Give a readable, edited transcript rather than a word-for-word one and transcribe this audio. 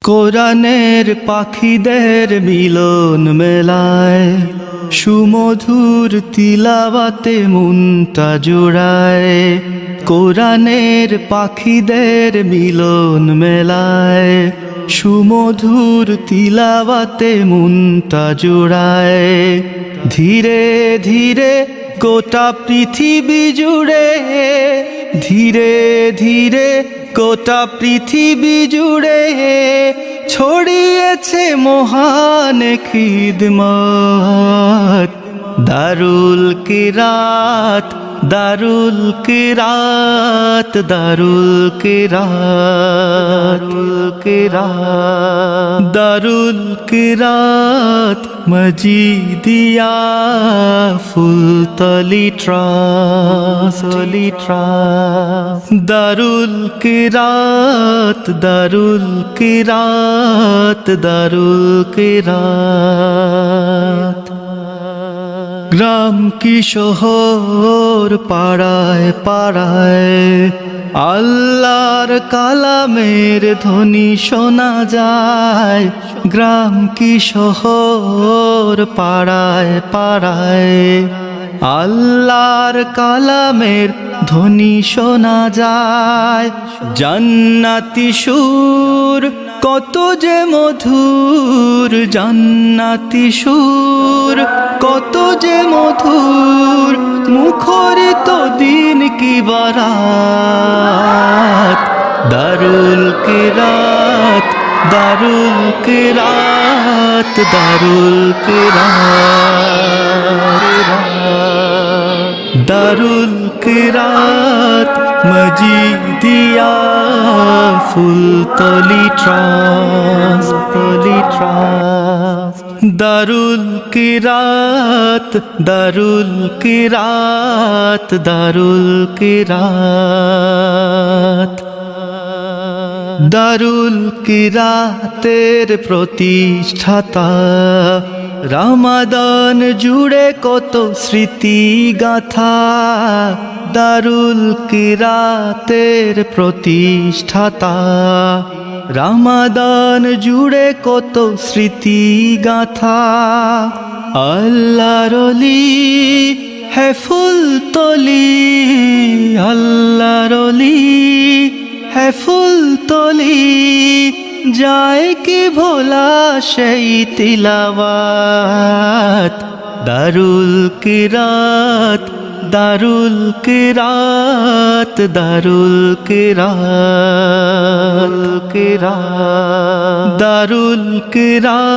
কোরআনের পাখিদের মিলন মেলায় সুমধুর তিলাওয়াতে মনটা জোড়ায়। কোরআনের পাখিদের মিলন মেলায় সুমধুর তিলাওয়াতে মনটা জোড়ায়। ধীরে ধীরে গোটা পৃথিবী জুড়ে, ধীরে ধীরে গোটা পৃথিবী জুড়ে ছড়িয়েছে মহান খিদমত। দারুল কিরাত, দারুল কিরাত, দারুল কিরাত, দারুল কিরাত মজিদিয়া ফুলতলি ট্রাস্ট। দারুল কিরাত, দারুল কিরাত, দারুল কিরাত। গ্রাম কি শহর, পাড়ায় পাড়ায় আল্লাহর কালামের ধ্বনি শোনা যায়। গ্রাম কি শহর, পাড়ায় পাড়ায় আল্লাহর কালামের ধ্বনি শোনা যায়। জান্নাতি সুর কত যে মধুর, জান্নাতি সুর কত যে মধুর, মুখরিত দিন কি বারাত। দারুল কিরাত, দারুল কিরাত, দারুল কিরাত, দারুল কিরাত মজিদিয়া ফুলতলি ট্রাস্ট। দারুল কিরাত, দারুল কিরাত, দারুল কিরাত। দারুল কিরাতের প্রতিষ্ঠাতা রমাদান জুড়ে কত স্মৃতি গাথা। দারুল কিরাতের প্রতিষ্ঠাতা রমাদান জুড়ে কত স্মৃতি গাথা। আল্লাহর ওলি হে ফুলতলি, আল্লাহর ওলি হে ফুলতলি, যায় কি ভোলা সেই তিলাওয়াত। দারুল কিরাত, দারুল কিরাত, দারুল কিরাত, দারুল কিরাত।